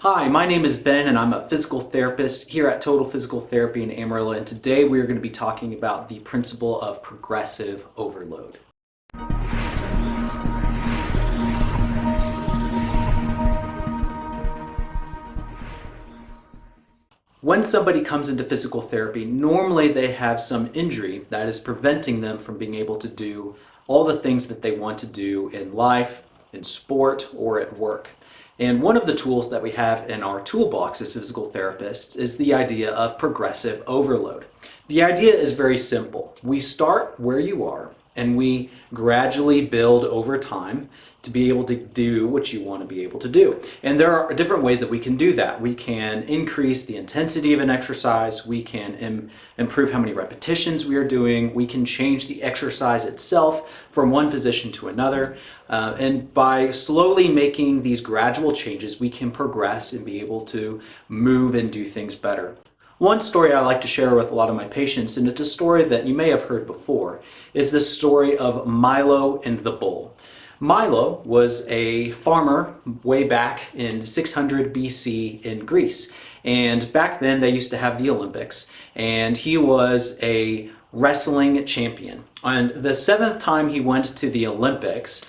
Hi, my name is Ben and I'm a physical therapist here at Total Physical Therapy in Amarillo, and today we are going to be talking about the principle of progressive overload. When somebody comes into physical therapy, normally they have some injury that is preventing them from being able to do all the things that they want to do in life, in sport, or at work. And one of the tools that we have in our toolbox as physical therapists is the idea of progressive overload. The idea is very simple. We start where you are and we gradually build over time to be able to do what you want to be able to do. And there are different ways that we can do that. We can increase the intensity of an exercise. We can improve how many repetitions we are doing. We can change the exercise itself from one position to another. And by slowly making these gradual changes, we can progress and be able to move and do things better. One story I like to share with a lot of my patients, and it's a story that you may have heard before, is the story of Milo and the bull. Milo was a farmer way back in 600 BC in Greece. And back then they used to have the Olympics, and he was a wrestling champion. And the seventh time he went to the Olympics,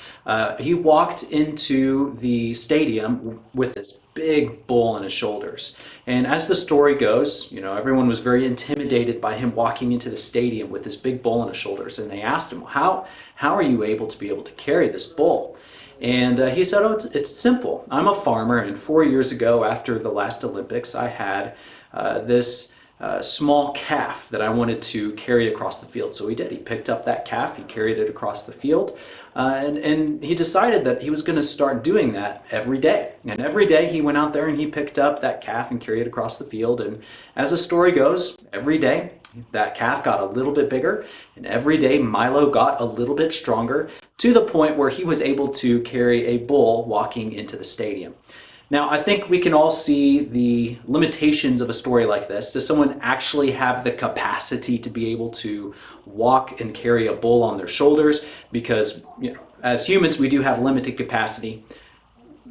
he walked into the stadium with this big bull on his shoulders. And as the story goes, everyone was very intimidated by him walking into the stadium with this big bull on his shoulders. And they asked him, how are you able to carry this bull? And he said, it's simple. I'm a farmer, and 4 years ago, after the last Olympics, I had this small calf that I wanted to carry across the field. So he did. He picked up that calf, he carried it across the field, and he decided that he was going to start doing that every day. And every day he went out there and he picked up that calf and carried it across the field. And as the story goes, every day that calf got a little bit bigger, and every day Milo got a little bit stronger, to the point where he was able to carry a bull walking into the stadium. Now, I think we can all see the limitations of a story like this. Does someone actually have the capacity to be able to walk and carry a bull on their shoulders? Because, as humans, we do have limited capacity.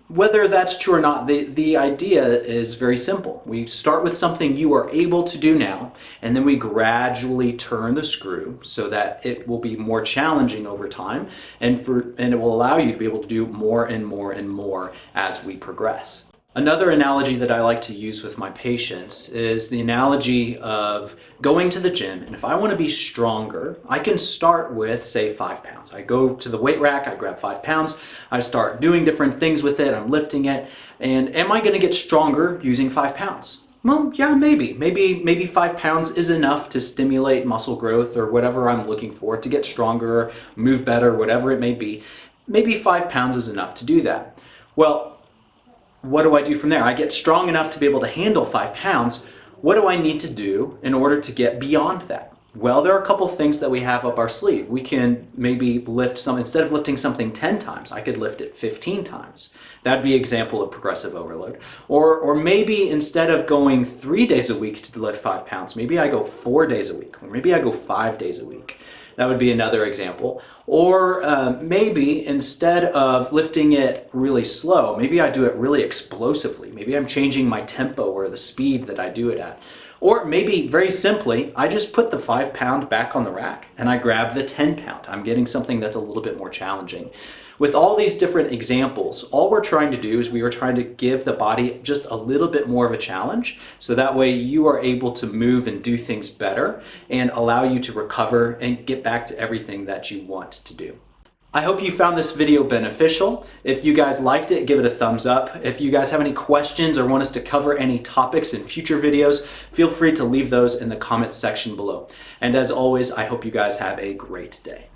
Whether that's true or not, the idea is very simple. We start with something you are able to do now, and then we gradually turn the screw so that it will be more challenging over time, and it will allow you to be able to do more and more and more as we progress. Another analogy that I like to use with my patients is the analogy of going to the gym, and if I want to be stronger, I can start with, say, 5 pounds. I go to the weight rack, I grab 5 pounds, I start doing different things with it, I'm lifting it, and am I going to get stronger using 5 pounds? Well, yeah, maybe. Maybe 5 pounds is enough to stimulate muscle growth or whatever I'm looking for, to get stronger, move better, whatever it may be. Maybe 5 pounds is enough to do that. Well, what do I do from there? I get strong enough to be able to handle 5 pounds. What do I need to do in order to get beyond that? Well, there are a couple things that we have up our sleeve. We can maybe instead of lifting something 10 times, I could lift it 15 times. That'd be an example of progressive overload. Or maybe instead of going 3 days a week to lift 5 pounds, maybe I go 4 days a week, or maybe I go 5 days a week. That would be another example. Or maybe instead of lifting it really slow, maybe I do it really explosively. Maybe I'm changing my tempo or the speed that I do it at. Or maybe, very simply, I just put the 5 pound back on the rack and I grab the 10 pound. I'm getting something that's a little bit more challenging. With all these different examples, all we're trying to do is we are trying to give the body just a little bit more of a challenge, so that way you are able to move and do things better and allow you to recover and get back to everything that you want to do. I hope you found this video beneficial. If you guys liked it, give it a thumbs up. If you guys have any questions or want us to cover any topics in future videos, feel free to leave those in the comments section below. And as always, I hope you guys have a great day.